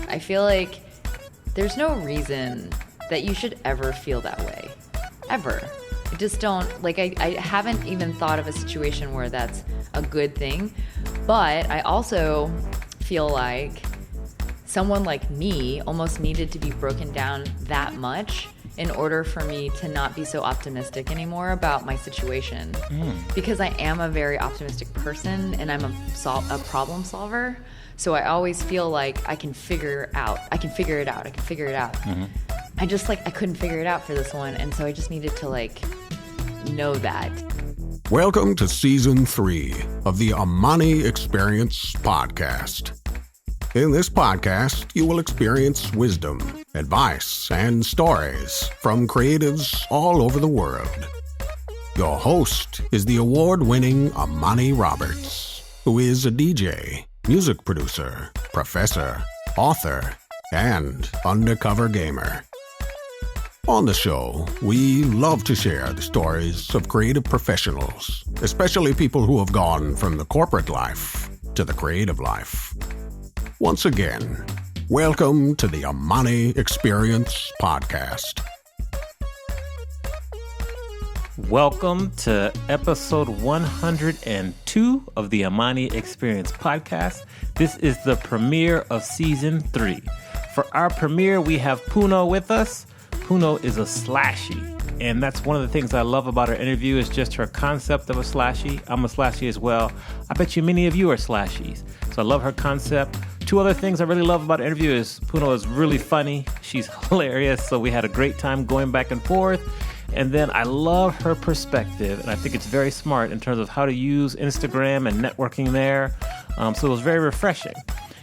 I feel like there's no reason that you should ever feel that way. Ever. I just don't, like, I haven't even thought of a situation where that's a good thing. But I also feel like someone like me almost needed to be broken down that much in order for me to not be so optimistic anymore about my situation. Because I am a very optimistic person and I'm a problem solver. So I always feel like I can figure it out. Mm-hmm. I couldn't figure it out for this one. And so I just needed to know that. Welcome to Season 3 of the Amani Experience podcast. In this podcast, you will experience wisdom, advice, and stories from creatives all over the world. Your host is the award-winning Amani Roberts, who is a DJ, music producer, professor, author, and undercover gamer. On the show, we love to share the stories of creative professionals, especially people who have gone from the corporate life to the creative life. Once again, welcome to the Amani Experience podcast. Welcome to episode 102 of the Amani Experience podcast. This is the premiere of season 3. For our premiere, we have Puno with us. Puno is a Slashie, and that's one of the things I love about her interview is just her concept of a Slashie. I'm a Slashie as well. I bet you many of you are Slashies, so I love her concept. Two other things I really love about her interview is Puno is really funny. She's hilarious, so we had a great time going back and forth. And then I love her perspective, and I think it's very smart in terms of how to use Instagram and networking there. So it was very refreshing.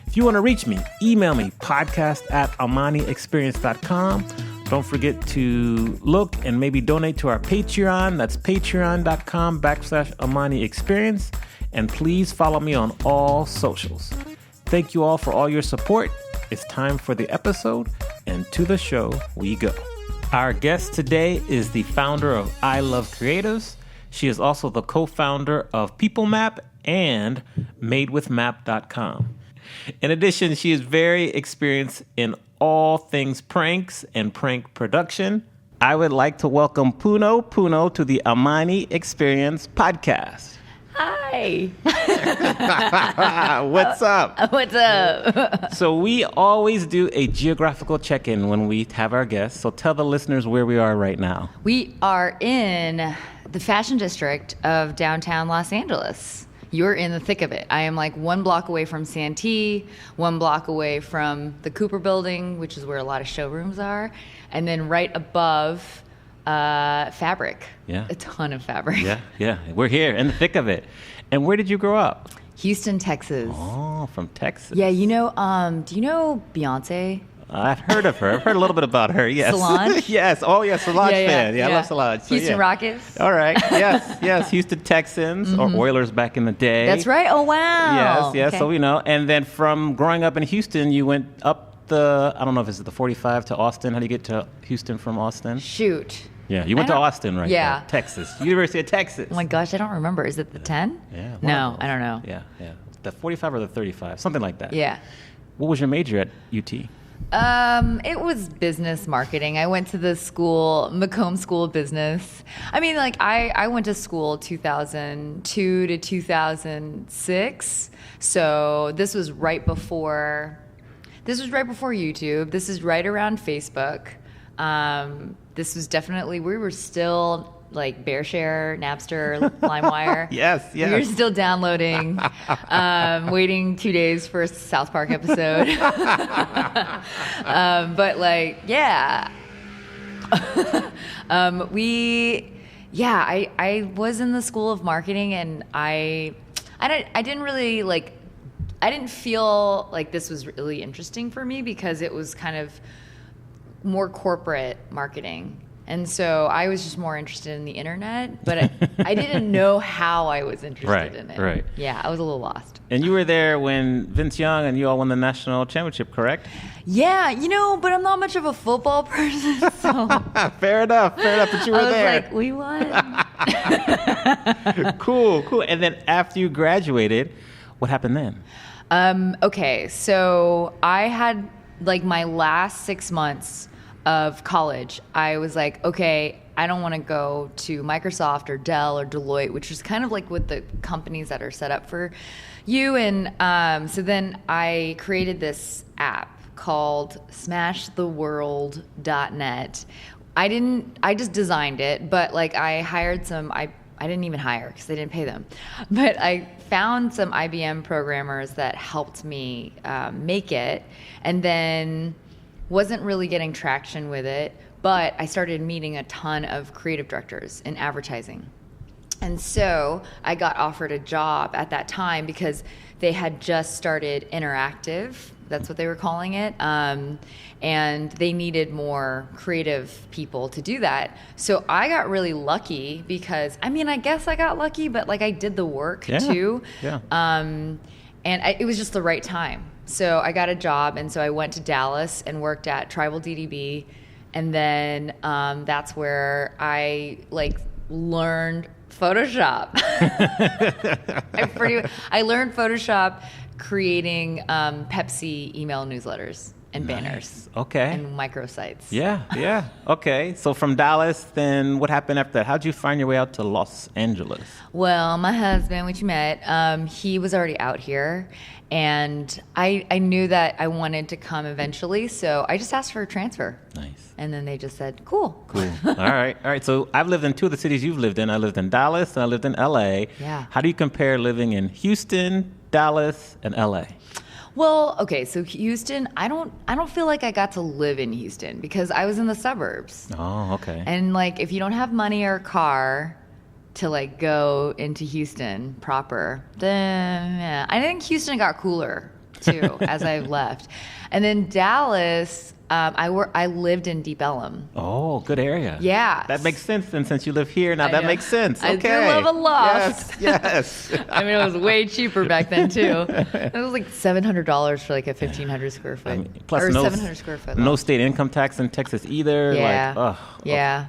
If you want to reach me, email me, podcast@amaniexperience.com. Don't forget to look and maybe donate to our Patreon. That's patreon.com/Amani Experience. And please follow me on all socials. Thank you all for all your support. It's time for the episode, and to the show we go. Our guest today is the founder of I Love Creatives. She is also the co-founder of PeopleMap and MadeWithMap.com. In addition, she is very experienced in all things pranks and prank production. I would like to welcome Puno Puno to the Amani Experience podcast. Hi. What's up? What's up? So we always do a geographical check-in when we have our guests. So tell the listeners where we are right now. We are in the fashion district of downtown Los Angeles. You're in the thick of it. I am like 1 block away from Santee, 1 block away from the Cooper building, which is where a lot of showrooms are, and then right above Fabric. Yeah. A ton of Fabric. Yeah. We're here in the thick of it. And where did you grow up? Houston, Texas. Oh, from Texas. Yeah, do you know Beyonce? I've heard of her. I've heard a little bit about her, yes. Solange? Yes. Oh, yeah, Solange fan. Yeah, I love Solange. So, Houston Rockets? All right. Yes. Houston Texans or Oilers back in the day. That's right. Oh, wow. Yes. Okay. So we know. And then from growing up in Houston, you went up I don't know if it's the 45 to Austin. How do you get to Houston from Austin? Shoot. Yeah, you went to Austin, right? Yeah. There. Texas. University of Texas. Oh, my gosh, I don't remember. Is it the 10? Yeah. No, I don't know. Yeah. The 45 or the 35, something like that. Yeah. What was your major at UT? It was business marketing. I went to the Macomb School of Business. I mean, I went to school 2002 to 2006. So this was right before YouTube. This is right around Facebook. This was definitely, we were still like BearShare, Napster, LimeWire. Yes. We were still downloading, waiting 2 days for a South Park episode. But yeah. I was in the School of Marketing, and I didn't feel like this was really interesting for me because it was kind of more corporate marketing. And so I was just more interested in the internet, but I didn't know how I was interested in it. Right. Yeah, I was a little lost. And you were there when Vince Young and you all won the national championship, correct? Yeah, but I'm not much of a football person, so. Fair enough, but you were there. I was like, we won. Cool. And then after you graduated, what happened then? Okay, so I had like my last 6 months of college, I was like, okay, I don't want to go to Microsoft or Dell or Deloitte, which is kind of like with the companies that are set up for you. And so then I created this app called smashtheworld.net. I just designed it, but like I hired I didn't even hire because they didn't pay them. But I found some IBM programmers that helped me make it, and then wasn't really getting traction with it. But I started meeting a ton of creative directors in advertising. And so I got offered a job at that time because they had just started Interactive. That's what they were calling it. And they needed more creative people to do that. So I got really lucky because, I mean, I guess I got lucky, but like I did the work too. Yeah. It was just the right time. So I got a job, and so I went to Dallas and worked at Tribal DBD. And then that's where I like learned Photoshop. I learned Photoshop creating Pepsi email newsletters and banners. Okay. And microsites. Yeah. Okay. So from Dallas, then what happened after that? How'd you find your way out to Los Angeles? Well, my husband, which you met, he was already out here. And I knew that I wanted to come eventually, so I just asked for a transfer. Nice. And then they just said, cool. All right. So I've lived in two of the cities you've lived in. I lived in Dallas and I lived in LA. Yeah. How do you compare living in Houston, Dallas, and LA? Well, okay, so Houston, I don't feel like I got to live in Houston because I was in the suburbs. Oh, okay. And like if you don't have money or a car to like go into Houston proper, then yeah. I think Houston got cooler too as I left. And then Dallas, I lived in Deep Ellum. Oh, good area. Yeah. That makes sense then since you live here. Now I that know. makes sense. I Okay. do love a loft. Yes. I mean, it was way cheaper back then too. It was like $700 for like a 1,500 square foot. I mean, plus or no, 700 square foot. no loft. state income tax in Texas either. Yeah. Like, Yeah.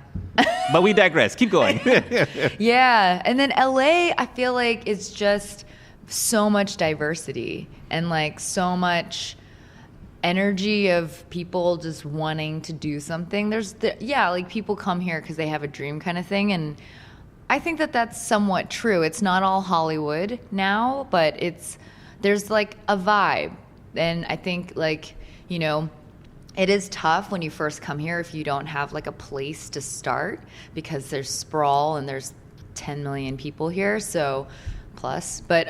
But we digress. Keep going. Yeah. And then LA, I feel like it's just so much diversity and like so much energy of people just wanting to do something. Like people come here because they have a dream kind of thing. And I think that that's somewhat true. It's not all Hollywood now, but there's like a vibe. And I think like, you know, it is tough when you first come here if you don't have like a place to start because there's sprawl and there's 10 million people here. So plus, but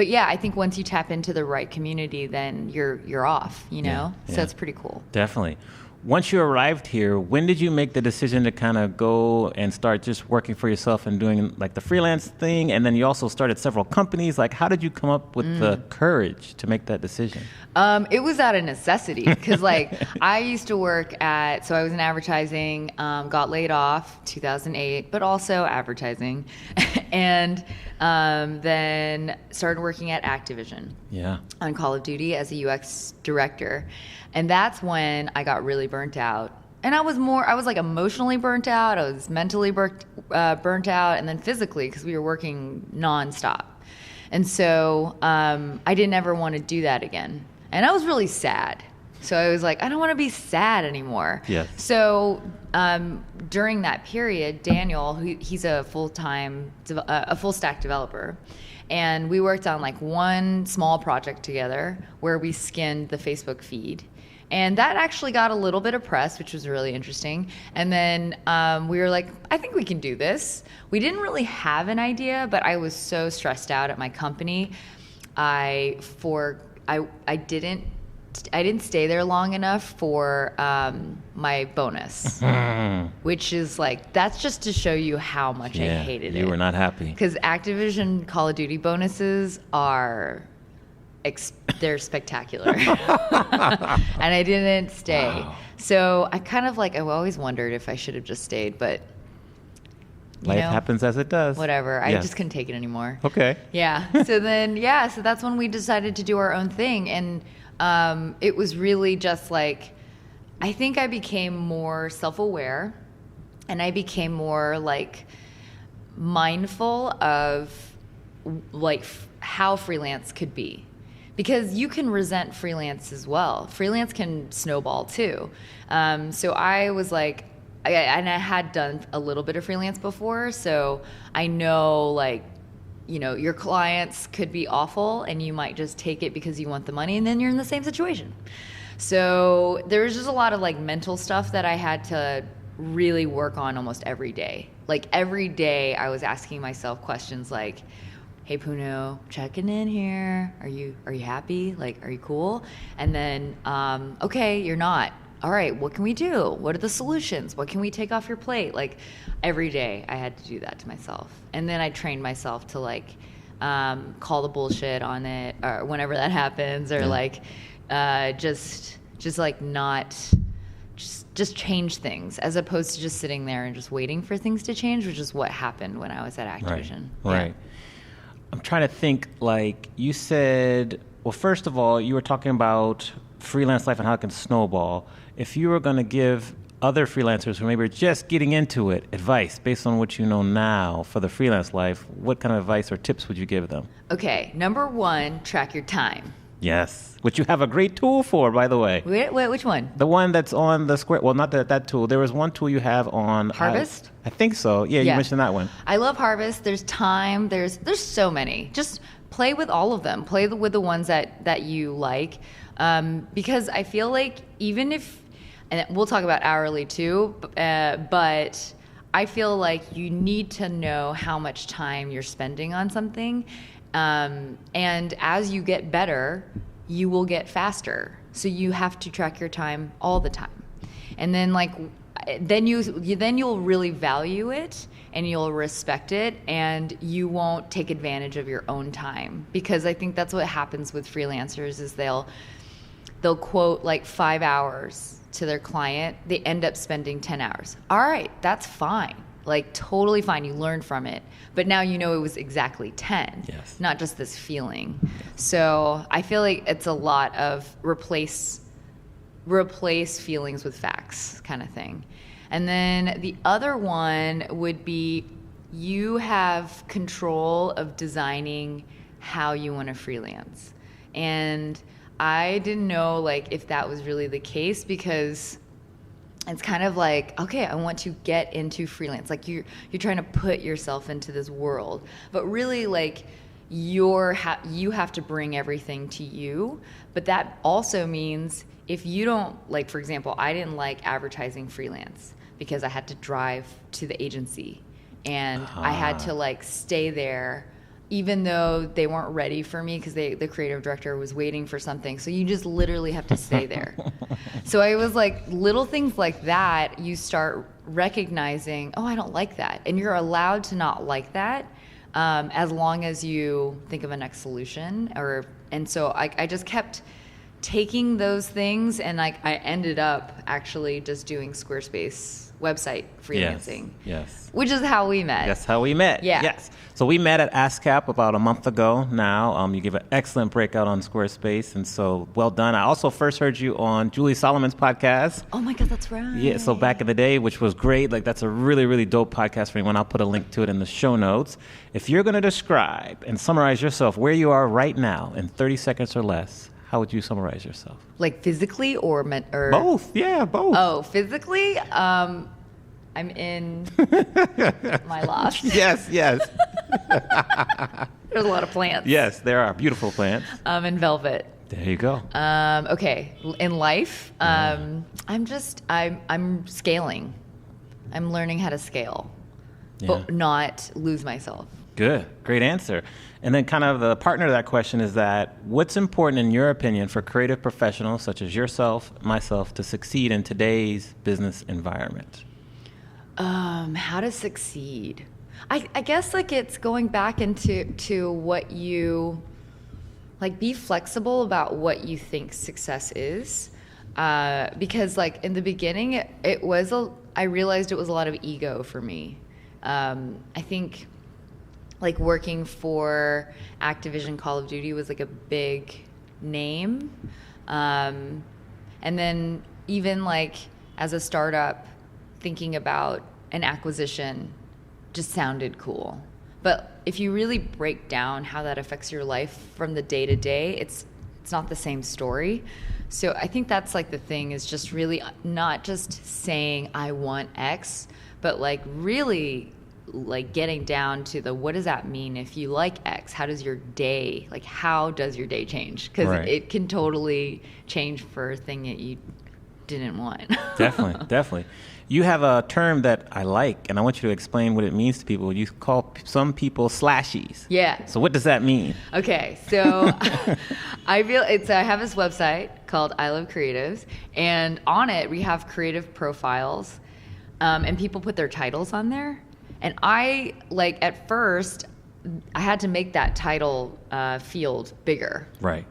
yeah, I think once you tap into the right community, then you're off, you know? Yeah. So it's pretty cool. Definitely. Once you arrived here, when did you make the decision to kind of go and start just working for yourself and doing like the freelance thing? And then you also started several companies. Like, how did you come up with the courage to make that decision? It was out of necessity because like I used to work so I was in advertising, got laid off 2008, but also advertising. And then started working at Activision on Call of Duty as a UX director. And that's when I got really burnt out. And I was like emotionally burnt out. I was mentally burnt out, and then physically because we were working nonstop. And so I didn't ever want to do that again. And I was really sad. So I was like, I don't want to be sad anymore. Yes. So during that period, Daniel, he's a full stack developer, and we worked on like one small project together where we skinned the Facebook feed. And that actually got a little bit of press, which was really interesting. And then we were like, I think we can do this. We didn't really have an idea, but I was so stressed out at my company. I didn't stay there long enough for my bonus, which is like, that's just to show you how much I hated it. You were not happy. Because Activision Call of Duty bonuses they're spectacular. And I didn't stay. Wow. So I kind of like, I always wondered if I should have just stayed, but life happens as it does. Whatever. I just couldn't take it anymore. Okay. Yeah. So then, so that's when we decided to do our own thing. And it was really just like, I think I became more self-aware, and I became more like mindful of like how freelance could be. because you can resent freelance as well. Freelance can snowball too. So I was like, and I had done a little bit of freelance before, so I know, like, you know, your clients could be awful and you might just take it because you want the money, and then you're in the same situation. So there was just a lot of like mental stuff that I had to really work on almost every day. Like every day I was asking myself questions like, hey Puno, checking in here. Are you happy? Like, are you cool? And then, okay, you're not. All right, what can we do? What are the solutions? What can we take off your plate? Like every day I had to do that to myself. And then I trained myself to like call the bullshit on it, or whenever that happens, or like just like not just change things, as opposed to just sitting there and just waiting for things to change, which is what happened when I was at Activision. Right. I'm trying to think, like you said, well, first of all, you were talking about freelance life and how it can snowball. If you were going to give other freelancers who maybe are just getting into it advice based on what you know now for the freelance life, what kind of advice or tips would you give them? Okay, number one, track your time. Yes, which you have a great tool for, by the way. Wait, which one? The one that's on the Square. Well, not that tool. There was one tool you have on Harvest. I think so. Yeah, you mentioned that one. I love Harvest. There's time. There's so many. Just play with all of them. Play with the ones that you like, because I feel like even if, and we'll talk about hourly too, but I feel like you need to know how much time you're spending on something. And as you get better, you will get faster. So you have to track your time all the time. And then then you'll really value it and you'll respect it, and you won't take advantage of your own time. Because I think that's what happens with freelancers is they'll quote like 5 hours to their client. They end up spending 10 hours. All right, that's fine. Like totally fine. You learned from it. But now you know it was exactly 10, not just this feeling. So I feel like it's a lot of replace feelings with facts kind of thing. And then the other one would be you have control of designing how you want to freelance. And I didn't know like if that was really the case, because it's kind of like, okay, I want to get into freelance. Like you're trying to put yourself into this world, but really like you have to bring everything to you. But that also means if you don't, like, for example, I didn't like advertising freelance because I had to drive to the agency and I had to like stay there even though they weren't ready for me because the creative director was waiting for something. So you just literally have to stay there. So I was like, little things like that, you start recognizing, oh, I don't like that. And you're allowed to not like that as long as you think of a next solution. And so I just kept taking those things, and like I ended up actually just doing Squarespace website freelancing. Yes. Which is how we met. That's how we met. Yeah. Yes. So we met at ASCAP about a month ago now. You gave an excellent breakout on Squarespace, and so well done. I also first heard you on Julie Solomon's podcast. Oh my God, that's right. Yeah, so back in the day, which was great. Like that's a really, really dope podcast for anyone. I'll put a link to it in the show notes. If you're going to describe and summarize yourself where you are right now in 30 seconds or less, how would you summarize yourself? Like physically or both? Yeah, both. Oh, physically, I'm in my loft. Yes. There's a lot of plants. Yes, there are beautiful plants. In velvet. There you go. Okay, in life, I'm scaling. I'm learning how to scale, but not lose myself. Good. Great answer. And then kind of the partner to that question is that what's important in your opinion for creative professionals such as yourself, myself, to succeed in today's business environment? How to succeed. I guess like it's going back into what you, like be flexible about what you think success is. Because like in the beginning, I realized it was a lot of ego for me. I think like working for Activision Call of Duty was like a big name. And then even like as a startup, thinking about an acquisition just sounded cool. But if you really break down how that affects your life from the day to day, it's it's not the same story. So I think that's like the thing, is just really not just saying I want X, but like really like getting down to the, what does that mean if you like X? How does your day change? Because Right. it can totally change for a thing that you didn't want. Definitely. You have a term that I like, and I want you to explain what it means to people. You call some people slashies. Yeah. So what does that mean? Okay, so I have this website called I Love Creatives, and on it we have creative profiles, and people put their titles on there. And I, like, at first, I had to make that title field bigger. Right.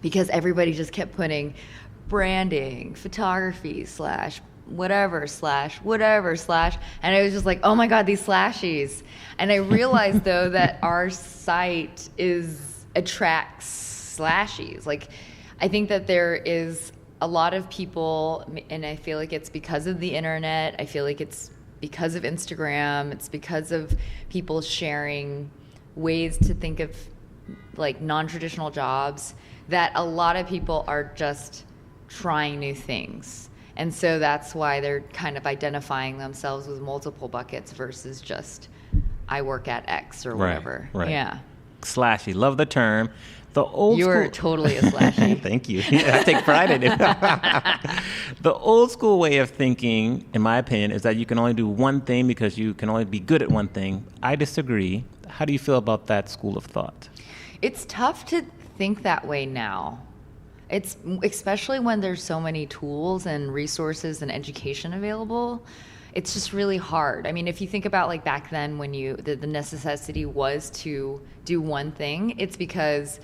Because everybody just kept putting branding, photography, whatever, and I was just like, oh my God, these slashies. And I realized though that our site attracts slashies. Like, I think that there is a lot of people, and I feel like it's because of the internet, I feel like it's because of Instagram, it's because of people sharing ways to think of like non-traditional jobs, that a lot of people are just trying new things. And so that's why they're kind of identifying themselves with multiple buckets versus just, I work at X or whatever. Right. Yeah. Slashy. Love the term. The old You school... are totally a slashy. Thank you. I take pride in it. The old school way of thinking, in my opinion, is that you can only do one thing because you can only be good at one thing. I disagree. How do you feel about that school of thought? It's tough to think that way now. It's especially when there's so many tools and resources and education available. It's just really hard. I mean, if you think about like back then when the necessity was to do one thing, it's because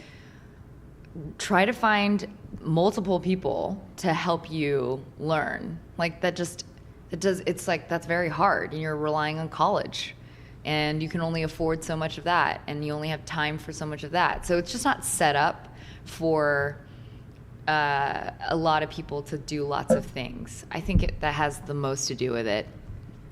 try to find multiple people to help you learn. Like it's like, that's very hard, and you're relying on college, and you can only afford so much of that, and you only have time for so much of that. So it's just not set up for a lot of people to do lots of things. I think that has the most to do with it.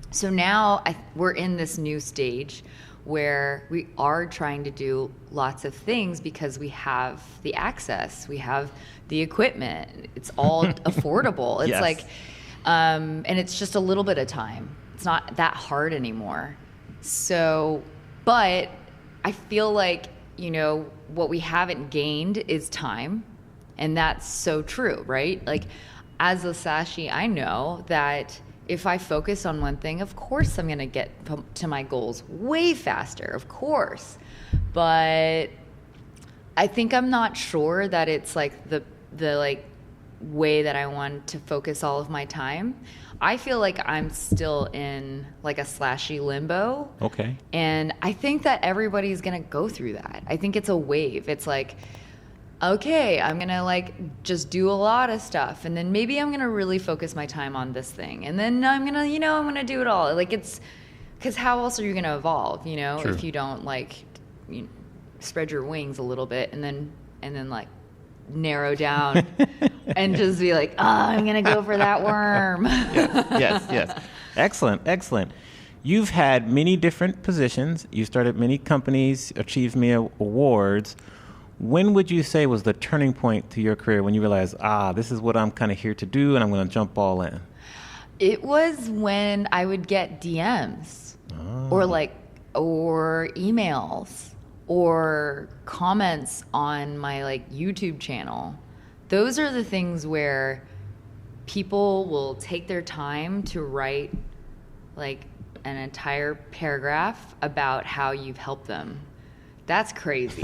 So now we're in this new stage where we are trying to do lots of things because we have the access, we have the equipment, it's all affordable. It's Yes. like, and it's just a little bit of time. It's not that hard anymore. So, but I feel like, what we haven't gained is time. And that's so true, right? Like, as a Slashie, I know that if I focus on one thing, of course I'm going to get to my goals way faster, of course. But I think I'm not sure that it's like the like way that I want to focus all of my time. I feel like I'm still in like a Slashie limbo. Okay. And I think that everybody's going to go through that. I think it's a wave. It's like, okay, I'm going to like just do a lot of stuff, and then maybe I'm going to really focus my time on this thing. And then I'm going to, I'm going to do it all. Like, it's because how else are you going to evolve, True. if you don't like spread your wings a little bit and then like narrow down and just be like, I'm going to go for that worm. Yes. Excellent. You've had many different positions. You started many companies, achieved many awards. When would you say was the turning point to your career when you realized, this is what I'm kind of here to do, and I'm going to jump all in? It was when I would get DMs or emails or comments on my like YouTube channel. Those are the things where people will take their time to write like an entire paragraph about how you've helped them. That's crazy.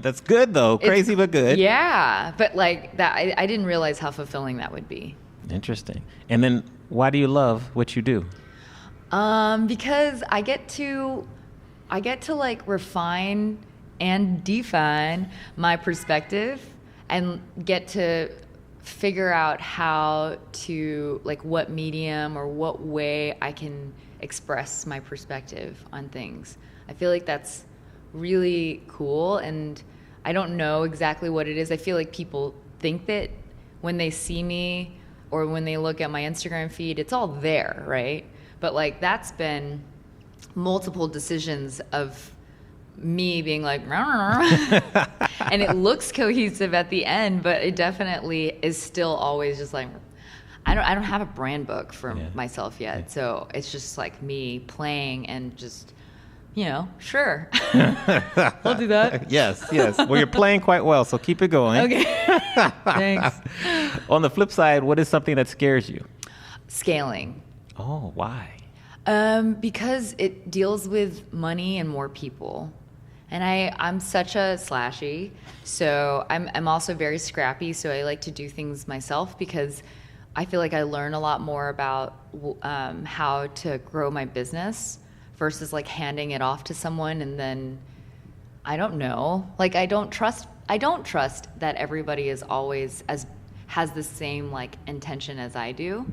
That's good, though. Crazy, but good. Yeah. But like that, I didn't realize how fulfilling that would be. Interesting. And then why do you love what you do? Because I get to like refine and define my perspective and get to figure out how to, like, what medium or what way I can express my perspective on things. I feel like that's really cool, and I don't know exactly what it is. I feel like people think that when they see me or when they look at my Instagram feed, it's all there, right? But like that's been multiple decisions of me being like, and it looks cohesive at the end, but it definitely is still always just like, I don't have a brand book for myself yet. So it's just like me playing and just, sure. I'll do that. Yes. Well, you're playing quite well, so keep it going. Okay. Thanks. On the flip side, what is something that scares you? Scaling. Oh, why? Because it deals with money and more people. And I'm such a Slashie, so I'm also very scrappy, so I like to do things myself because I feel like I learn a lot more about how to grow my business versus like handing it off to someone and then I don't know. Like I don't trust that everybody is always has the same like intention as I do.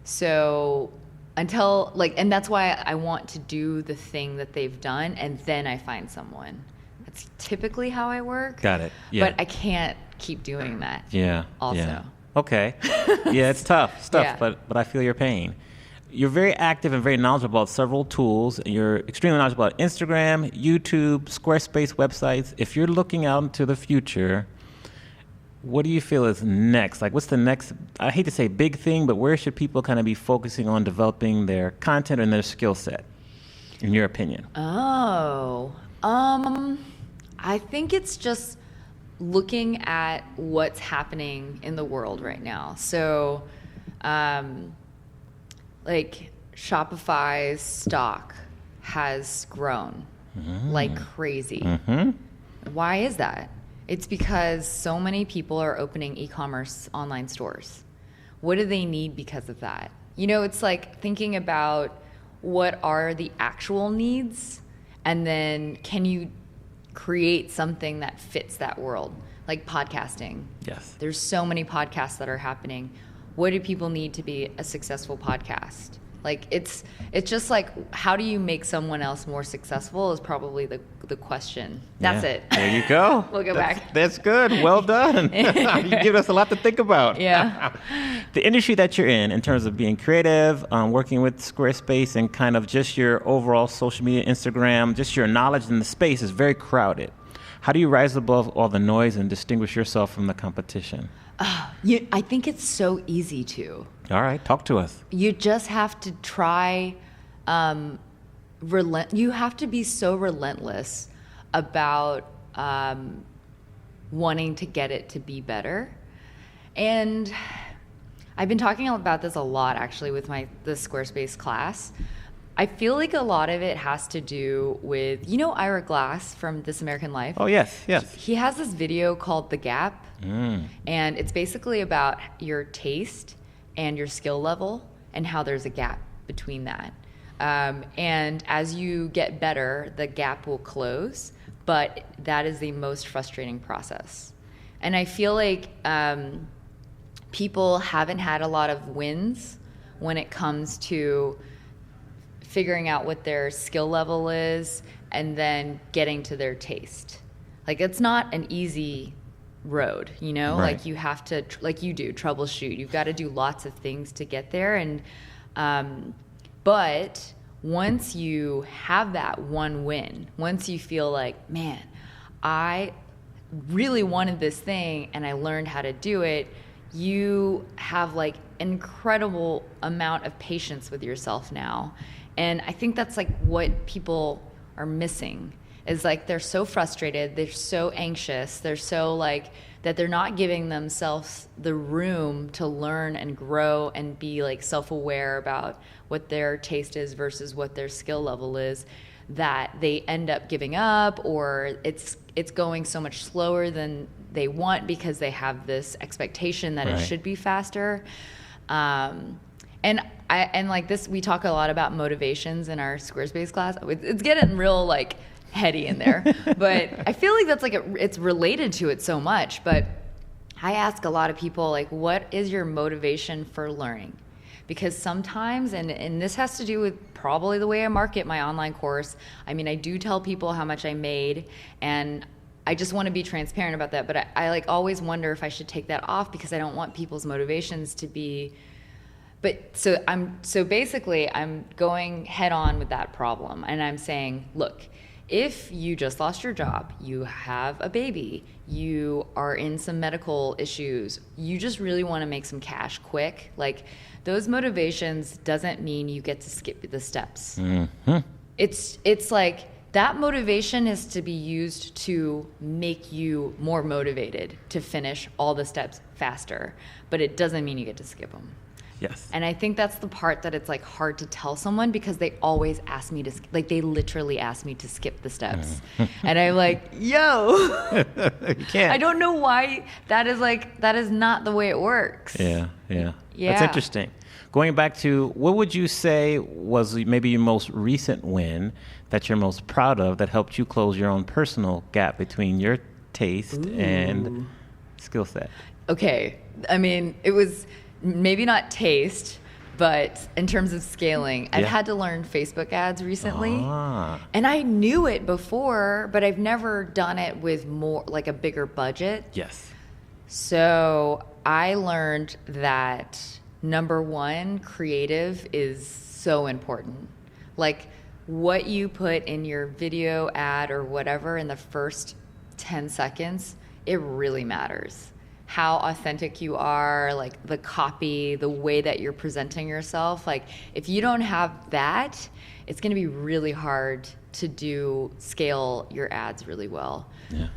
So until and that's why I want to do the thing that they've done and then I find someone. That's typically how I work. Got it. Yeah. But I can't keep doing that. Yeah. Also. Yeah. Okay. Yeah, it's tough. Yeah. But I feel your pain. You're very active and very knowledgeable about several tools. You're extremely knowledgeable about Instagram, YouTube, Squarespace websites. If you're looking out into the future, what do you feel is next? Like, what's the next, I hate to say big thing, but where should people kind of be focusing on developing their content and their skill set, in your opinion? Oh, I think it's just looking at what's happening in the world right now. So, like Shopify's stock has grown like crazy. Mm-hmm. Why is that? It's because so many people are opening e-commerce online stores. What do they need because of that? It's like thinking about what are the actual needs and then can you create something that fits that world? Like podcasting. Yes. There's so many podcasts that are happening. What do people need to be a successful podcast? Like it's just like how do you make someone else more successful is probably the question. That's it. There you go. We'll go back. That's good. Well done. You give us a lot to think about. Yeah. The industry that you're in terms of being creative, working with Squarespace and kind of just your overall social media, Instagram, just your knowledge in the space is very crowded. How do you rise above all the noise and distinguish yourself from the competition? I think it's so easy to. All right, talk to us. You just have to try, you have to be so relentless about wanting to get it to be better. And I've been talking about this a lot actually with the Squarespace class. I feel like a lot of it has to do with, Ira Glass from This American Life? Oh, yes. He has this video called The Gap, and it's basically about your taste and your skill level and how there's a gap between that. And as you get better, the gap will close, but that is the most frustrating process. And I feel like people haven't had a lot of wins when it comes to figuring out what their skill level is and then getting to their taste. Like it's not an easy road, Right. Like you have to, like you do, troubleshoot. You've got to do lots of things to get there. And, but once you have that one win, once you feel like, man, I really wanted this thing and I learned how to do it, you have like incredible amount of patience with yourself now. And I think that's like what people are missing is like they're so frustrated, they're so anxious, they're so like that they're not giving themselves the room to learn and grow and be like self-aware about what their taste is versus what their skill level is, that they end up giving up or it's going so much slower than they want because they have this expectation that it should be faster. And like this, we talk a lot about motivations in our Squarespace class. It's getting real like heady in there, but I feel like that's like it's related to it so much. But I ask a lot of people like, what is your motivation for learning? Because sometimes, and this has to do with probably the way I market my online course. I mean, I do tell people how much I made, and I just want to be transparent about that. But I like always wonder if I should take that off because I don't want people's motivations to be. But so basically I'm going head on with that problem and I'm saying, look, if you just lost your job, you have a baby, you are in some medical issues, you just really want to make some cash quick, like those motivations doesn't mean you get to skip the steps. Mm-hmm. It's like that motivation is to be used to make you more motivated to finish all the steps faster, but it doesn't mean you get to skip them. Yes. And I think that's the part that it's like hard to tell someone, because they always ask me to, like, they literally ask me to skip the steps. And I'm like, yo, you can't. I don't know why that is not the way it works. Yeah. Yeah. That's interesting. Going back to, what would you say was maybe your most recent win that you're most proud of that helped you close your own personal gap between your taste and skill set? Okay. I mean, it was maybe not taste, but in terms of scaling, I've had to learn Facebook ads recently. And I knew it before, but I've never done it with more, like a bigger budget. Yes. So I learned that number one, creative is so important. Like what you put in your video ad or whatever in the first 10 seconds, it really matters. How authentic you are, like the copy, the way that you're presenting yourself. Like if you don't have that, it's going to be really hard to scale your ads really well. Yeah.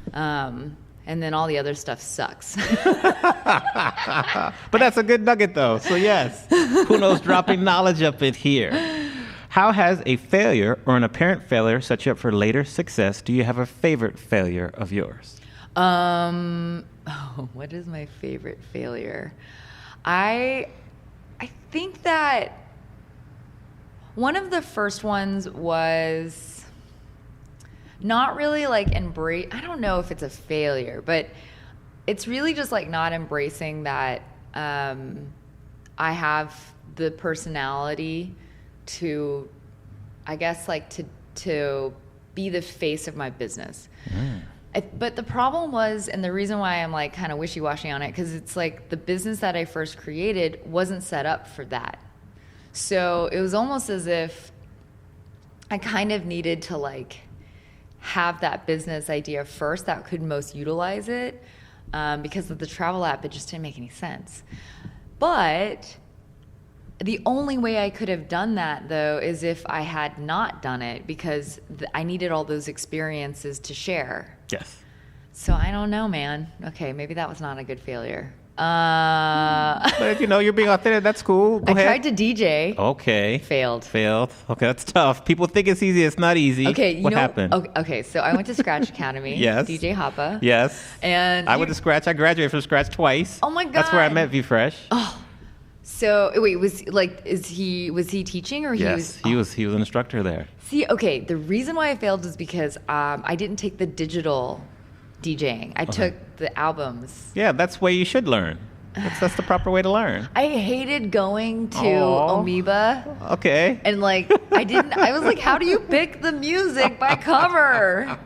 And then all the other stuff sucks. But that's a good nugget though. So yes, Puno's dropping knowledge up in here. How has a failure or an apparent failure set you up for later success? Do you have a favorite failure of yours? What is my favorite failure? I think that one of the first ones was not really like I don't know if it's a failure, but it's really just like not embracing that I have the personality to, I guess, like to be the face of my business. But the problem was, and the reason why I'm like kind of wishy-washy on it, because it's like the business that I first created wasn't set up for that. So it was almost as if I kind of needed to like have that business idea first that could most utilize it, because of the travel app, it just didn't make any sense. But the only way I could have done that, though, is if I had not done it, because I needed all those experiences to share. Yes. So I don't know, man. Okay, maybe that was not a good failure. But if you're being authentic, that's cool. Go ahead. I tried to DJ. Okay. Failed. Okay, that's tough. People think it's easy. It's not easy. Okay, what happened? Okay, so I went to Scratch Academy. Yes. DJ Hoppa. Yes. And I went to Scratch. I graduated from Scratch twice. Oh my God. That's where I met VFresh. Oh. So wait, was he teaching or Yes, he was an instructor there. See, okay, the reason why I failed is because I didn't take the digital DJing. I took the albums. Yeah, that's the way you should learn. That's the proper way to learn. I hated going to Amoeba. Okay. And like I was like, how do you pick the music by cover?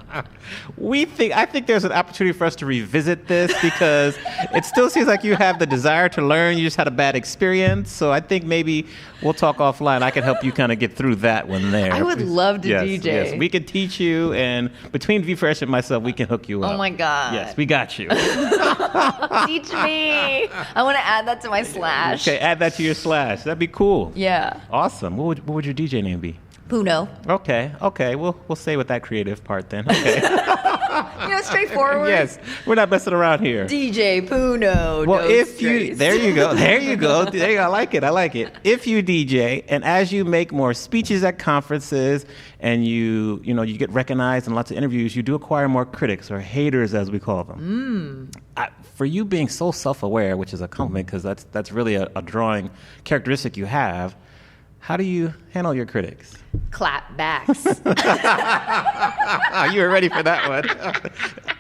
I think there's an opportunity for us to revisit this, because it still seems like you have the desire to learn. You just had a bad experience. So I think maybe we'll talk offline. I can help you kind of get through that one there. I would love to DJ. Yes, we can teach you, and between VFresh and myself, we can hook you up. Oh my God. Yes, we got you. Teach me. I want to add that to my Slash. Okay, add that to your Slash. That'd be cool. Yeah. Awesome. What would your DJ name be? Puno. Okay. We'll stay with that creative part then. Okay. Straightforward. Yes, we're not messing around here. DJ Puno. Well, there you go. I like it. If you DJ, and as you make more speeches at conferences, and you get recognized in lots of interviews, you do acquire more critics, or haters as we call them. For you being so self-aware, which is a compliment, because that's really a drawing characteristic you have. How do you handle your critics? Clap backs. You were ready for that one.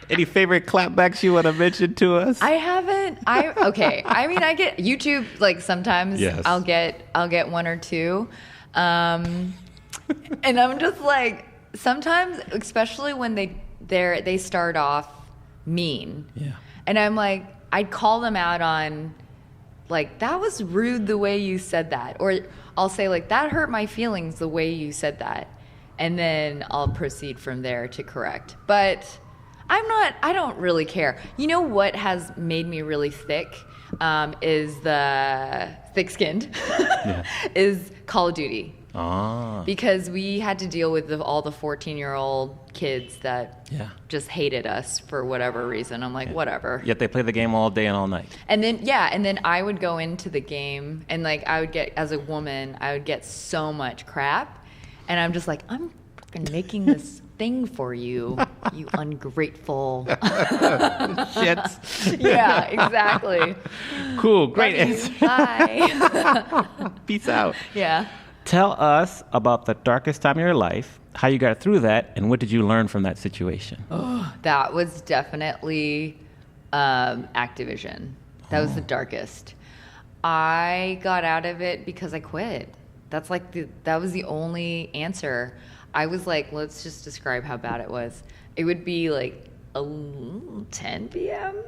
Any favorite clapbacks you want to mention to us? I haven't. I mean, I get YouTube, like sometimes. Yes. I'll get one or two. And I'm just like, sometimes, especially when they start off mean. Yeah. And I'm like, I'd call them out on, like, that was rude the way you said that. Or I'll say, like, that hurt my feelings the way you said that. and then I'll proceed from there to correct. But I don't really care. You know what has made me really thick is the thick-skinned is Call of Duty. Because we had to deal with all the 14-year-old kids that just hated us for whatever reason. I'm like, whatever. Yet they play the game all day and all night. And then I would go into the game and like I would get, as a woman, I would get so much crap. And I'm just like, I'm fucking making this thing for you, you ungrateful shit. Yeah, exactly. Cool, great answer. Bye. Peace out. Yeah. Tell us about the darkest time of your life, how you got through that, and what did you learn from that situation? Oh, that was definitely Activision. That was the darkest. I got out of it because I quit. That's like that was the only answer. I was like, let's just describe how bad it was. It would be like 10 p.m.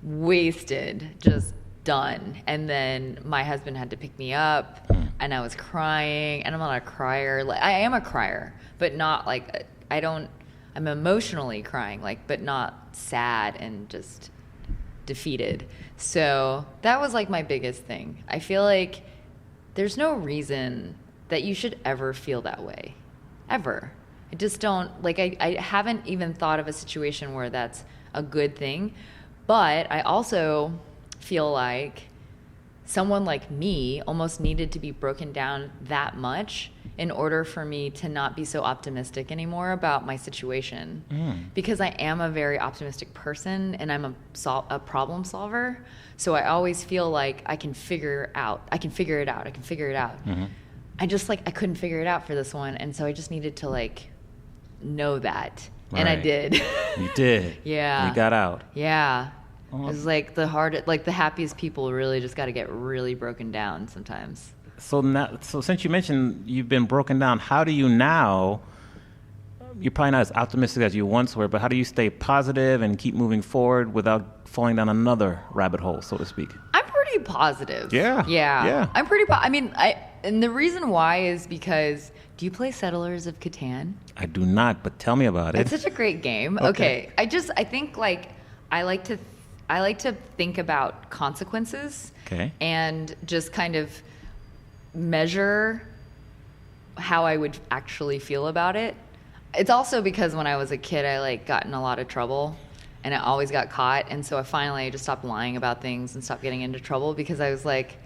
wasted, just done. And then my husband had to pick me up and I was crying, and I'm not a crier. Like I am a crier, but not like I'm emotionally crying, like, but not sad and just defeated. So that was like my biggest thing. I feel like there's no reason that you should ever feel that way. Ever. I just don't, like, I haven't even thought of a situation where that's a good thing. But I also feel like someone like me almost needed to be broken down that much in order for me to not be so optimistic anymore about my situation. Because I am a very optimistic person and I'm a problem solver. So I always feel like I can figure it out. I can figure it out. I just I couldn't figure it out for this one. And so I just needed to know that. Right. And I did. You did. Yeah. You got out. Yeah. It was the happiest people really just got to get really broken down sometimes. So since you mentioned you've been broken down, how do you now, you're probably not as optimistic as you once were, but how do you stay positive and keep moving forward without falling down another rabbit hole, so to speak? I'm pretty positive. Yeah. I'm pretty and the reason why is because, do you play Settlers of Catan? I do not, but tell me about it. It's such a great game. Okay. I think I like to think about consequences. Okay. And just kind of measure how I would actually feel about it. It's also because when I was a kid, I got in a lot of trouble and I always got caught. And so I finally just stopped lying about things and stopped getting into trouble because I was like,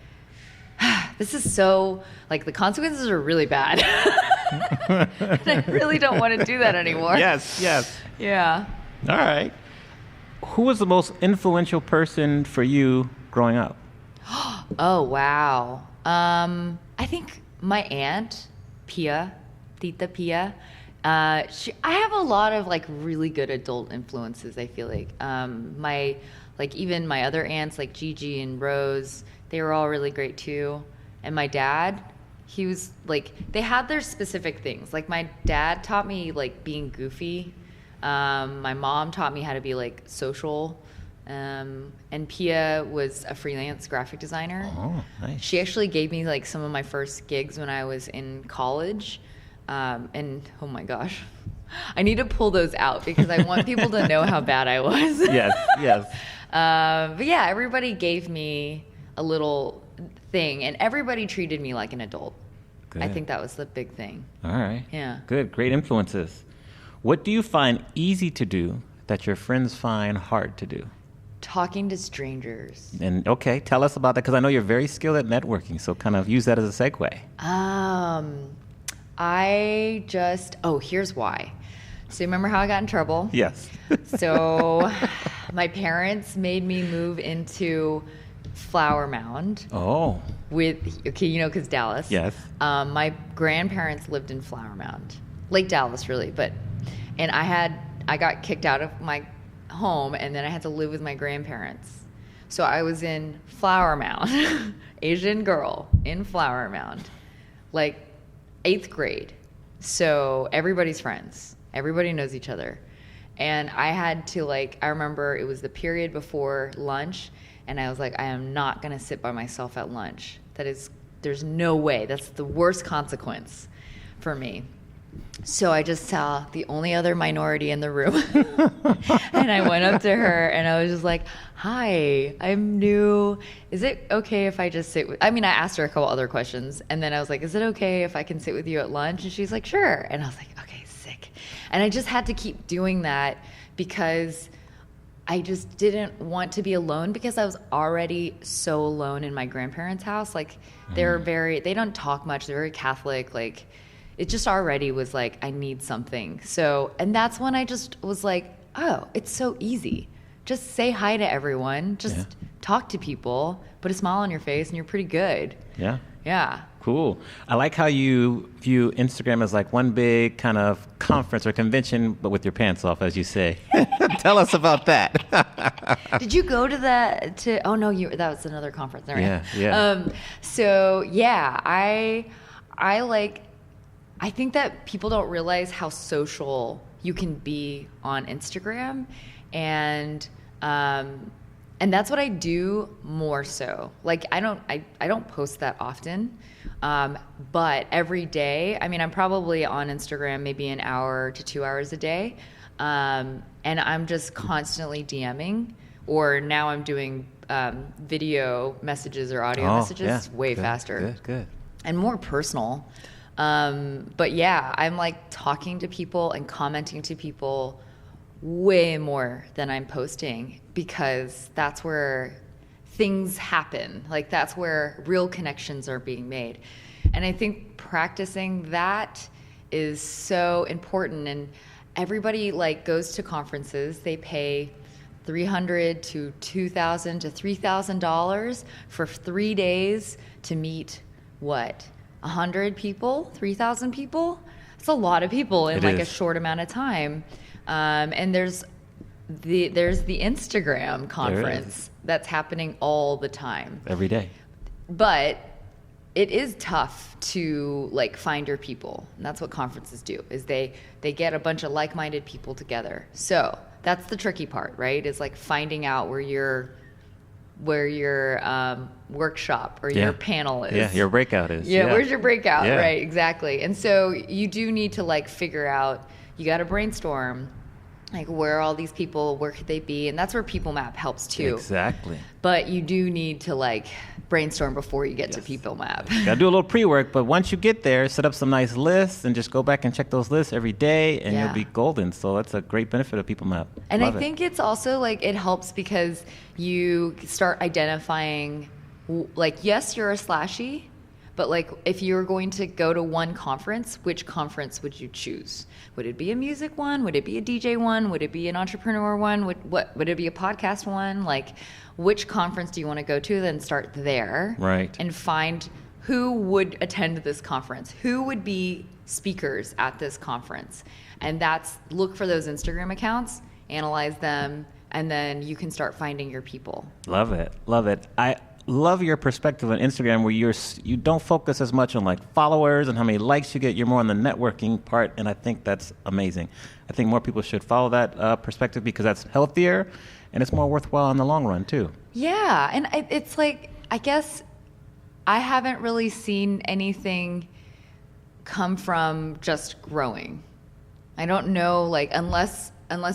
this is so, the consequences are really bad. And I really don't want to do that anymore. Yes. Yeah. All right. Who was the most influential person for you growing up? Oh, wow. I think my aunt, Tita Pia. I have a lot of really good adult influences, I feel like. Even my other aunts, like Gigi and Rose, they were all really great too. And my dad, he was they had their specific things. My dad taught me being goofy. My mom taught me how to be social. And Pia was a freelance graphic designer. Oh, nice. She actually gave me some of my first gigs when I was in college. And oh my gosh, I need to pull those out because I want people to know how bad I was. Yes. But yeah, everybody gave me a little thing and everybody treated me like an adult. Good. I think that was the big thing. All right. Yeah. Good. Great influences. What do you find easy to do that your friends find hard to do? Talking to strangers. And okay, tell us about that because I know you're very skilled at networking, so kind of use that as a segue. Here's why. So remember how I got in trouble? Yes. So my parents made me move into Flower Mound. Oh. Because Dallas. Yes. My grandparents lived in Flower Mound. Lake Dallas, really, and I got kicked out of my home and then I had to live with my grandparents. So I was in Flower Mound, Asian girl in Flower Mound, 8th grade. So everybody's friends. Everybody knows each other. And I had to I remember it was the period before lunch and I was I am not going to sit by myself at lunch. There's no way. That's the worst consequence for me. So I just saw the only other minority in the room. And I went up to her and I was just like, hi, I'm new. Is it okay if I just sit with, I asked her a couple other questions and then I was like, is it okay if I can sit with you at lunch? And she's like, sure. And I was like, okay, sick. And I just had to keep doing that because I just didn't want to be alone because I was already so alone in my grandparents' house. Like they don't talk much. They're very Catholic. Like it just already was like, I need something. So, and that's when I just was like, oh, it's so easy. Just say hi to everyone. Just talk to people, put a smile on your face, and you're pretty good. Yeah. Yeah. Cool. I like how you view Instagram as like one big kind of conference or convention, but with your pants off, as you say. Tell us about that. Did you go to that was another conference. Right? Yeah. So yeah, I think that people don't realize how social you can be on Instagram, and that's what I do more so. Like I don't post that often, but every day. I'm probably on Instagram maybe an hour to 2 hours a day, and I'm just constantly DMing. Or now I'm doing video messages or audio messages way faster. Good. And more personal. But yeah, I'm like talking to people and commenting to people way more than I'm posting because that's where things happen. Like that's where real connections are being made. And I think practicing that is so important. And everybody like goes to conferences, they pay $300 to $2,000 to $3,000 for 3 days to meet 100 people, 3,000 people? It's a lot of people in a short amount of time. And there's the Instagram conference that's happening all the time. Every day. But it is tough to like find your people. And that's what conferences do, is they get a bunch of like-minded people together. So that's the tricky part, right? Is like finding out where your workshop or your panel is. Yeah, your breakout is. Yeah, where's your breakout? Yeah. Right, exactly. And so you do need to like figure out, you got to brainstorm, like where are all these people, where could they be? And that's where People Map helps too. Exactly. But you do need to like brainstorm before you get to People Map. Got to do a little pre-work, but once you get there, set up some nice lists and just go back and check those lists every day and you'll be golden. So that's a great benefit of People Map. And I think it's also like it helps because you start identifying, like, yes, you're a Slashie, but like if you're going to go to one conference, which conference would you choose? Would it be a music one? Would it be a DJ one? Would it be an entrepreneur one? Would it be a podcast one? Like, which conference do you want to go to? Then start there. Right. And find who would attend this conference. Who would be speakers at this conference? And look for those Instagram accounts, analyze them, and then you can start finding your people. Love it. I love your perspective on Instagram where you don't focus as much on like followers and how many likes you get. You're more on the networking part, and I think that's amazing. I think more people should follow that perspective because that's healthier and it's more worthwhile in the long run too. Yeah, and it's like, I guess I haven't really seen anything come from just growing. I don't know, like, unless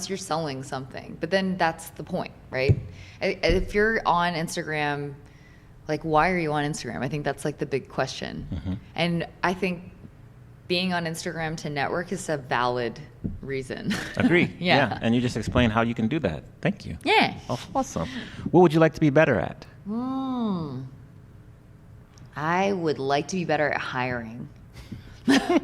you're selling something, but then that's the point, right? If you're on Instagram, like, why are you on Instagram? I think that's like the big question. Mm-hmm. And I think being on Instagram to network is a valid reason. Agree. Yeah. And you just explained how you can do that. Thank you. Yeah. Oh, awesome. What would you like to be better at? I would like to be better at hiring.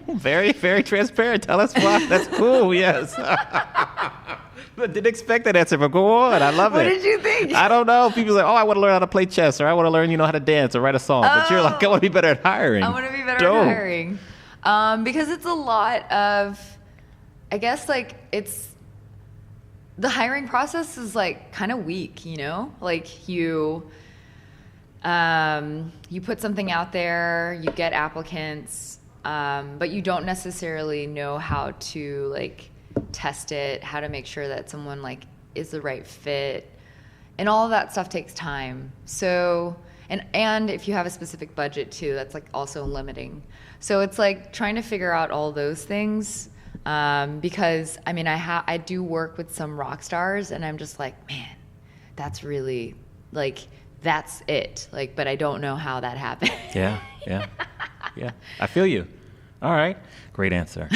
Very, very transparent. Tell us why. That's cool. Yes. I didn't expect that answer, but go on. I love it. What did you think? I don't know. People are like, I want to learn how to play chess, or I want to learn, how to dance or write a song. But you're like, I want to be better at hiring. I want to be better at hiring. Because it's a lot of, I guess, like, the hiring process is like kind of weak, like you put something out there, you get applicants, but you don't necessarily know how to like test it, how to make sure that someone like is the right fit, and all of that stuff takes time. So, And if you have a specific budget too, that's like also limiting. So it's like trying to figure out all those things. Because I mean, I do work with some rock stars, and I'm just like, man, that's really like, that's it. Like, but I don't know how that happened. Yeah. I feel you. All right. Great answer.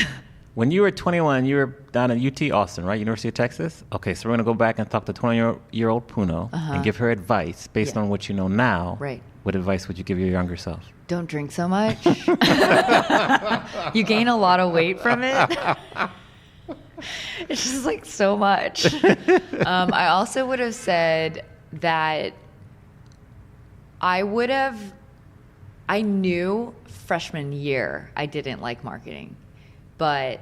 When you were 21, you were down at UT Austin, right? University of Texas? Okay, so we're going to go back and talk to 20-year-old Puno and give her advice based on what you know now. Right. What advice would you give your younger self? Don't drink so much. You gain a lot of weight from it. It's just like so much. I also would have said that I knew freshman year I didn't like marketing, but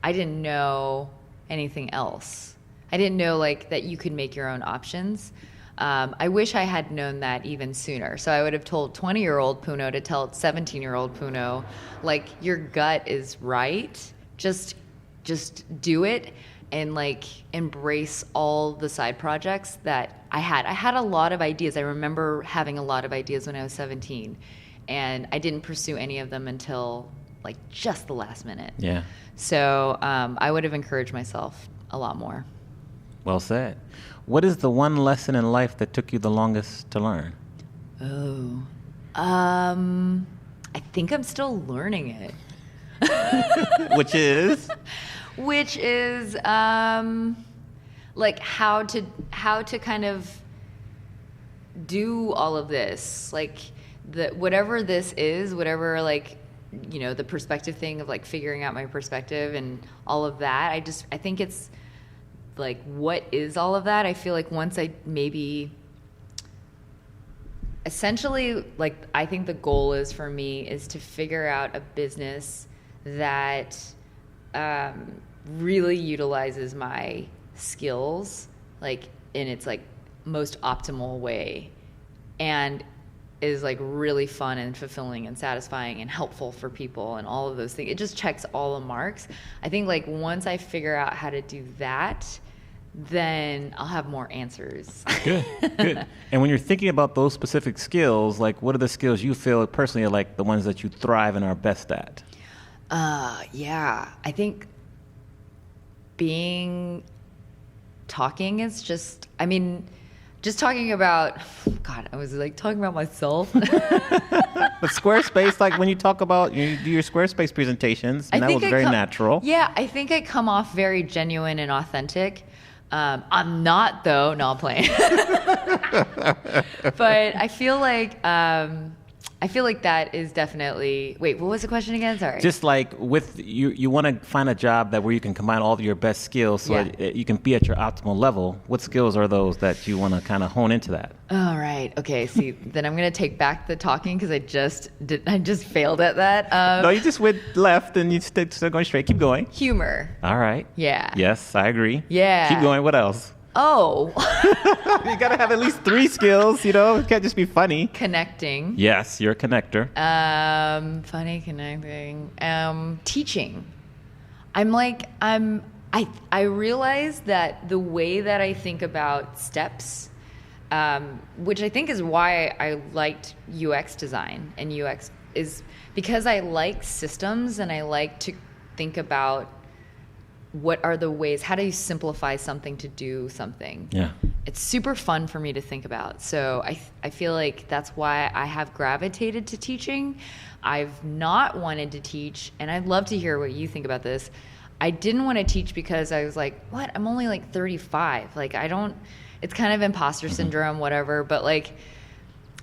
I didn't know anything else. I didn't know like that you could make your own options. I wish I had known that even sooner. So I would have told 20-year-old Puno to tell 17-year-old Puno, like, your gut is right. Just do it and like embrace all the side projects that I had. I had a lot of ideas. I remember having a lot of ideas when I was 17, and I didn't pursue any of them until like just the last minute. Yeah. So I would have encouraged myself a lot more. Well said. What is the one lesson in life that took you the longest to learn? I think I'm still learning it. Which is? Which is like how to kind of do all of this, like whatever this is, whatever, like, you know, the perspective thing of like figuring out my perspective and all of that. I think it's like, what is all of that? I feel like once I maybe essentially, like, I think the goal is for me is to figure out a business that really utilizes my skills, like in its like most optimal way, and is like really fun and fulfilling and satisfying and helpful for people and all of those things. It just checks all the marks. I think like once I figure out how to do that, then I'll have more answers. Good. And when you're thinking about those specific skills, like what are the skills you feel personally are like the ones that you thrive and are best at? Yeah, I think talking is just, I mean, just talking about, God, I was like talking about myself. But Squarespace, like when you talk about, you do your Squarespace presentations, and that was very natural. Yeah, I think I come off very genuine and authentic. I'm not, though. No, I'm playing. But I feel like that is definitely. Wait, what was the question again? Sorry. Just like with you want to find a job where you can combine all of your best skills so that you can be at your optimal level. What skills are those that you want to kind of hone into that? All right. Okay. See, then I'm going to take back the talking because I just failed at that. No, you just went left and you still going straight. Keep going. Humor. All right. Yeah. Yes, I agree. Yeah. Keep going. What else? Oh. You got to have at least 3 skills, you know? It can't just be funny. Connecting. Yes, you're a connector. Funny, connecting. Teaching. I realize that the way that I think about steps, which I think is why I liked UX design, and UX is because I like systems and I like to think about what are the ways, how do you simplify something to do something? Yeah. It's super fun for me to think about. So I feel like that's why I have gravitated to teaching. I've not wanted to teach, and I'd love to hear what you think about this. I didn't want to teach because I was like, what? I'm only like 35. Like, it's kind of imposter syndrome, whatever. But like,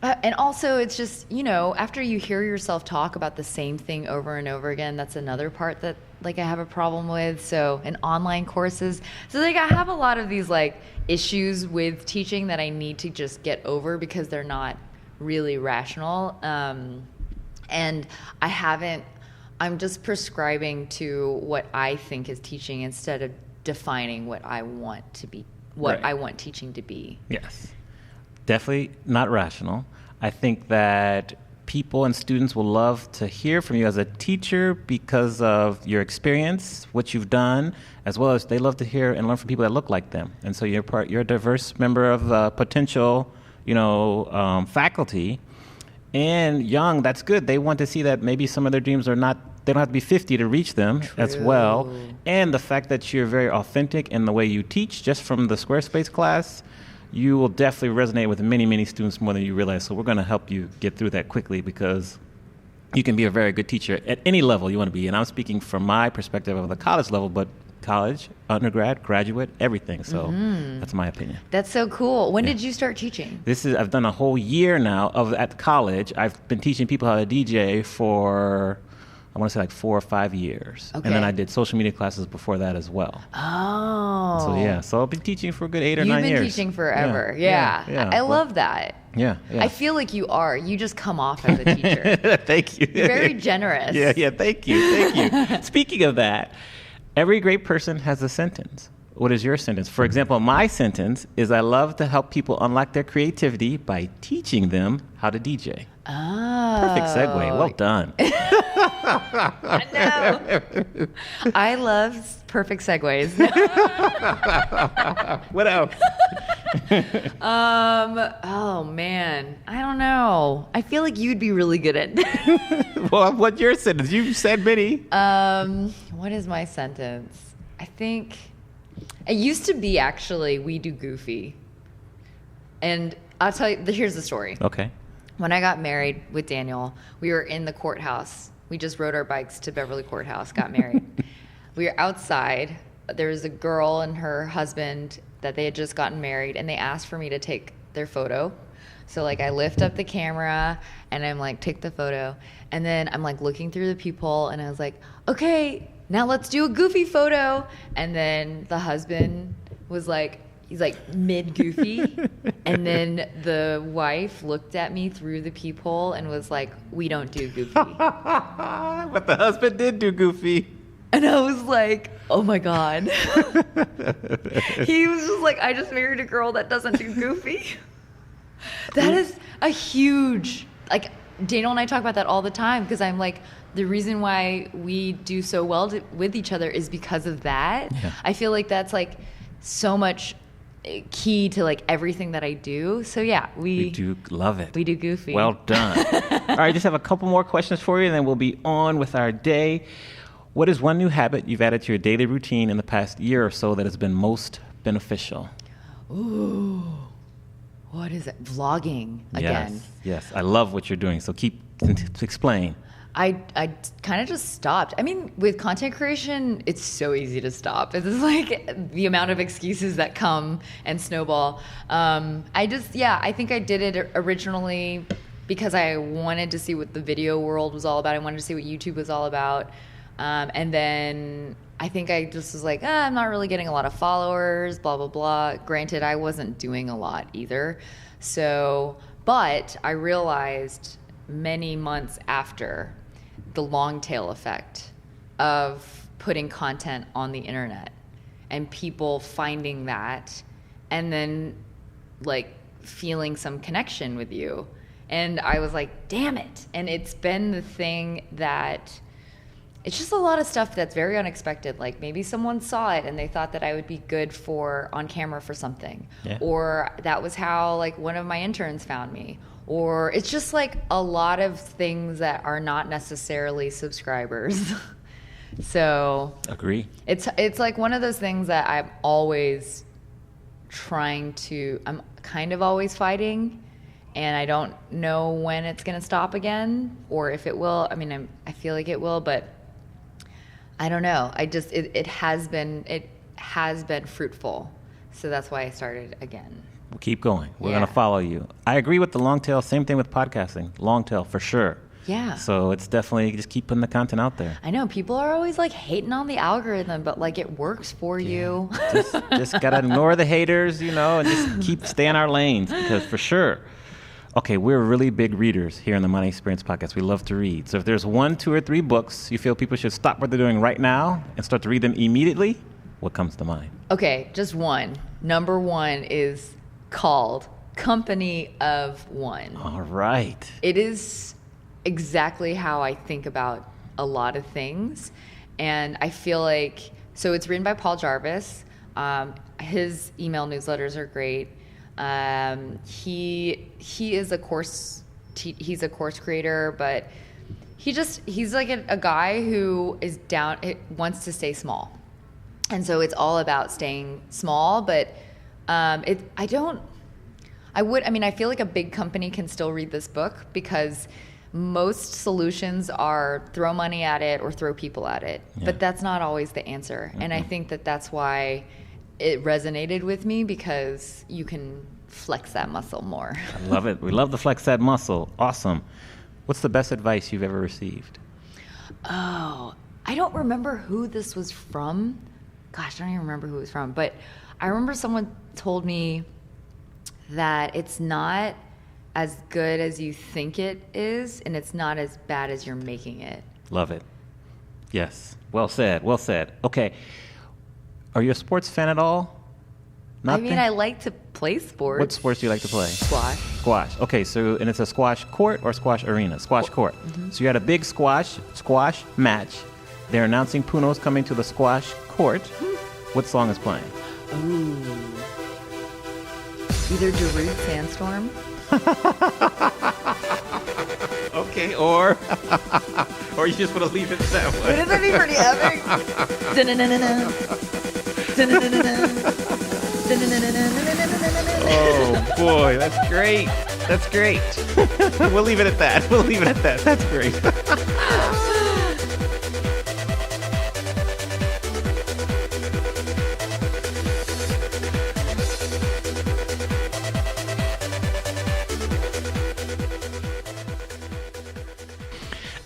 and also it's just, you know, after you hear yourself talk about the same thing over and over again, that's another part that like I have a problem with. So, and online courses. So like I have a lot of these like issues with teaching that I need to just get over because they're not really rational. And I'm just prescribing to what I think is teaching instead of defining what I want to be, what I want teaching to be. Yes. Definitely not rational. I think that people and students will love to hear from you as a teacher because of your experience, what you've done, as well as they love to hear and learn from people that look like them. And so you're a diverse member of potential, faculty. and young, that's good. They want to see that maybe some of their dreams are not, they don't have to be 50 to reach them as well. And the fact that you're very authentic in the way you teach, just from the Squarespace class, you will definitely resonate with many, many students more than you realize. So we're going to help you get through that quickly, because you can be a very good teacher at any level you want to be. And I'm speaking from my perspective of the college level, but college, undergrad, graduate, everything. So that's my opinion. That's so cool. When did you start teaching? I've done a whole year now at college. I've been teaching people how to DJ for, I want to say like 4 or 5 years. Okay. And then I did social media classes before that as well. Oh. So I've been teaching for a good 8 or 9 years. You've been teaching forever. Yeah. I love that. Yeah. I feel like you are. You just come off as a teacher. Thank you. You're very generous. Yeah. Thank you. Speaking of that, every great person has a sentence. What is your sentence? For example, my sentence is, I love to help people unlock their creativity by teaching them how to DJ. Oh. Perfect segue. Well done. I know. I love perfect segues. What else? Oh man, I don't know. I feel like you'd be really good at. Well, what's your sentence? You've said many. What is my sentence? I think it used to be actually, we do goofy. And I'll tell you, here's the story. Okay. When I got married with Daniel, we were in the courthouse. We just rode our bikes to Beverly Courthouse, got married. We were outside. There was a girl and her husband that they had just gotten married, and they asked for me to take their photo. So like I lift up the camera and I'm like, take the photo. And then I'm like looking through the peephole and I was like, okay, now let's do a goofy photo. And then the husband was like, he's like mid goofy. And then the wife looked at me through the peephole and was like, we don't do goofy. But the husband did do goofy. And I was like, oh my God. He was just like, I just married a girl that doesn't do goofy. That is a huge, like, Daniel and I talk about that all the time, because I'm like, the reason why we do so well with each other is because of that. Yeah. I feel like that's like so much key to like everything that I do. So yeah, we do love it. We do goofy. Well done. All right, just have a couple more questions for you, and then we'll be on with our day. What is one new habit you've added to your daily routine in the past year or so that has been most beneficial? Ooh, what is it? Vlogging again. Yes. I love what you're doing. So explain. I kind of just stopped. I mean, with content creation, it's so easy to stop. It's just like the amount of excuses that come and snowball. I think I did it originally because I wanted to see what the video world was all about. I wanted to see what YouTube was all about. And then I think I just was like, I'm not really getting a lot of followers, blah, blah, blah. Granted, I wasn't doing a lot either. So, but I realized many months after the long tail effect of putting content on the internet and people finding that and then like feeling some connection with you. And I was like, damn it. And it's been the thing that it's just a lot of stuff that's very unexpected. Like maybe someone saw it and they thought that I would be good for on camera for something. Yeah. Or that was how like one of my interns found me. Or it's just like a lot of things that are not necessarily subscribers. So agree. It's like one of those things that I'm always I'm kind of always fighting, and I don't know when it's going to stop again or if it will. I mean, I feel like it will, but I don't know. It has been fruitful. So that's why I started again. We'll keep going. We're going to follow you. I agree with the long tail. Same thing with podcasting. Long tail for sure. Yeah. So it's definitely just keep putting the content out there. I know people are always like hating on the algorithm, but like it works for you. Just got to ignore the haters, and just stay in our lanes, because for sure. Okay, we're really big readers here on the Money Experience Podcast. We love to read. So if there's 1, 2, or 3 books you feel people should stop what they're doing right now and start to read them immediately, what comes to mind? Okay, just one. Number 1 is called Company of One. All right. It is exactly how I think about a lot of things. And I feel like, so it's written by Paul Jarvis. His email newsletters are great. He is a course he's a course creator, but he's like a guy who is wants to stay small. And so it's all about staying small, but I feel like a big company can still read this book because most solutions are throw money at it or throw people at it. Yeah. But that's not always the answer. Mm-hmm. And I think that's why it resonated with me, because you can flex that muscle more. I love it. We love to flex that muscle. Awesome. What's the best advice you've ever received? Oh, I don't remember who this was from. Gosh, I don't even remember who it was from. But I remember someone told me that it's not as good as you think it is, and it's not as bad as you're making it. Love it. Yes. Well said. Well said. Okay. Are you a sports fan at all? Nothing? I mean, I like to play sports. What sports do you like to play? Squash. Squash. Okay, so, and it's a squash court or squash arena? Squash court. Mm-hmm. So you had a big squash match. They're announcing Puno's coming to the squash court. What song is playing? Ooh. Either Darude Sandstorm. Okay, or you just want to leave it that way. Wouldn't that be pretty epic? Oh boy, that's great. That's great. We'll leave it at that. That's great.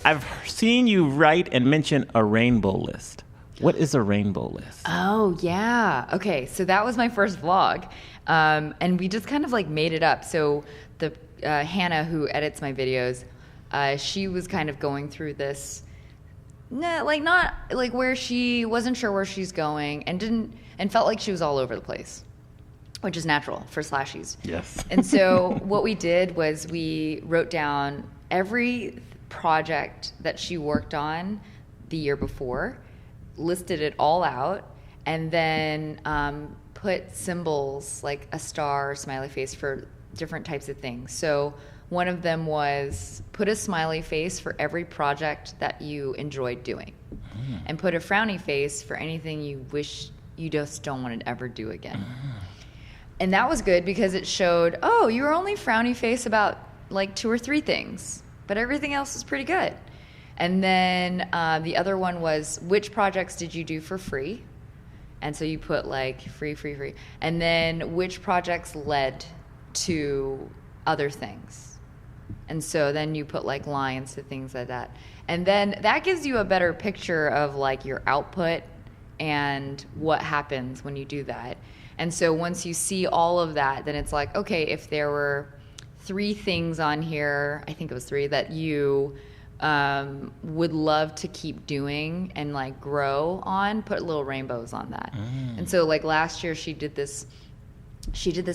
I've seen you write and mention a rainbow list. What is a rainbow list? Oh, yeah. Okay, so that was my first vlog. And we just kind of like made it up. So the Hannah, who edits my videos, she was kind of going through this, not where she wasn't sure where she's going and felt like she was all over the place, which is natural for Slashies. Yes. And so what we did was we wrote down every project that she worked on the year before, listed it all out, and then put symbols like a star or smiley face for different types of things. So one of them was put a smiley face for every project that you enjoyed doing, and put a frowny face for anything you wish you just don't want to ever do again. And that was good because it showed, oh, you were only frowny face about like 2 or 3 things, but everything else is pretty good. And then the other one was, which projects did you do for free? And so you put like free. And then which projects led to other things? And so then you put like lines to things like that. And then that gives you a better picture of like your output and what happens when you do that. And so once you see all of that, then it's like, okay, if there were 3 things on here, I think it was 3, that you would love to keep doing and like grow on, put little rainbows on that. And so like last year she did this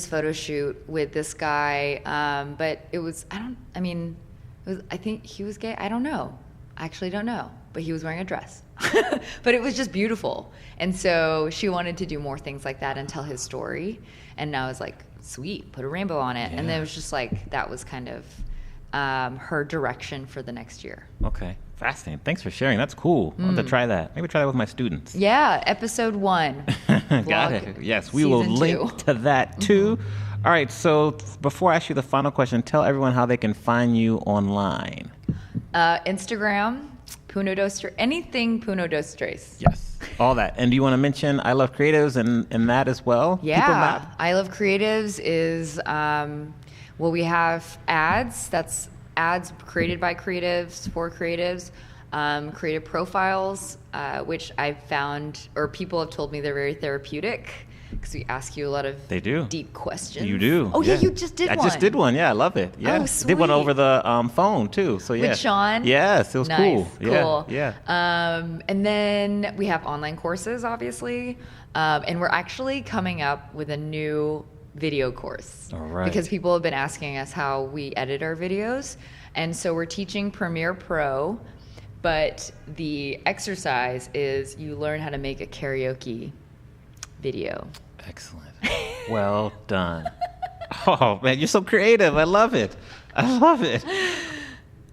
photo shoot with this guy, but it was, I think he was gay. I don't know. I actually don't know, but he was wearing a dress. But it was just beautiful. And so she wanted to do more things like that and tell his story. And I was like, sweet, put a rainbow on it. Yeah. And then it was just like, that was kind of her direction for the next year. Okay. Fascinating. Thanks for sharing. That's cool. I want to try that. Maybe try that with my students. Yeah. Episode 1. Got it. Yes. We will link to that too. All right. So before I ask you the final question, tell everyone how they can find you online. Instagram, Puno Dos Tres, anything Puno Dos Tres. Yes. All that. And do you want to mention I Love Creatives and that as well? Yeah. I Love Creatives is, we have ads. That's ads created by creatives for creatives. Creative profiles, which I've found, or people have told me they're very therapeutic because we ask you a lot of deep questions. You do. Oh, yeah, you just did one. I just did one. Yeah, I love it. Yeah. Oh, sweet. Did one over the phone too. So yeah. With Sean? Yes, it was nice. Cool. Cool. Yeah. And then we have online courses, obviously. And we're actually coming up with a new video course. All right. Because people have been asking us how we edit our videos. And so we're teaching Premiere Pro, but the exercise is you learn how to make a karaoke video. Excellent. Well done. Oh, man, you're so creative. I love it. I love it.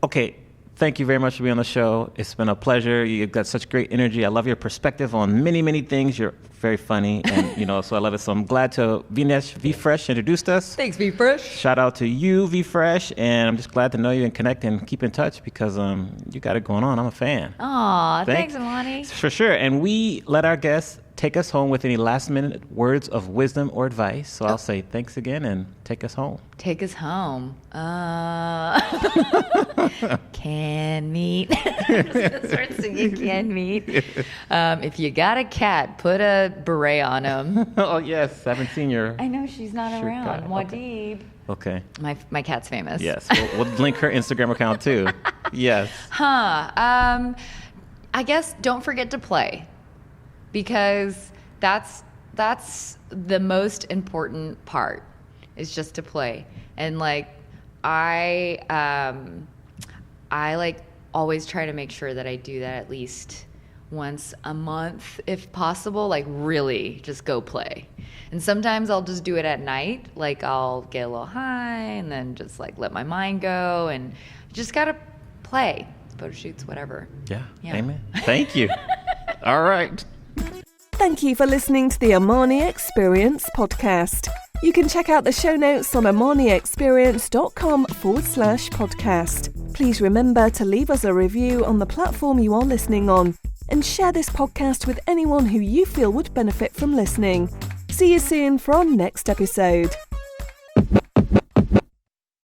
Okay. Thank you very much for being on the show. It's been a pleasure. You've got such great energy. I love your perspective on many, many things. You're very funny, and so I love it. So I'm glad to V Fresh introduced us. Thanks, V Fresh. Shout out to you, V Fresh, and I'm just glad to know you and connect and keep in touch because you got it going on. I'm a fan. Aw, thanks, Amani. For sure. And we let our guests take us home with any last-minute words of wisdom or advice. So I'll say thanks again and take us home. Take us home. Can meet. Start singing Can Meet. If you got a cat, put a beret on him. Oh, yes. I haven't seen your... I know she's not around. Wadib. Okay. My cat's famous. Yes. We'll link her Instagram account, too. Yes. I guess don't forget to play. Because that's the most important part is just to play. And like I like always try to make sure that I do that at least once a month if possible, like really just go play. And sometimes I'll just do it at night, like I'll get a little high and then just like let my mind go and just gotta play. Photo shoots, whatever. Yeah. Amen. Thank you. All right. Thank you for listening to the Amani Experience podcast. You can check out the show notes on amaniexperience.com/podcast. Please remember to leave us a review on the platform you are listening on and share this podcast with anyone who you feel would benefit from listening. See you soon for our next episode.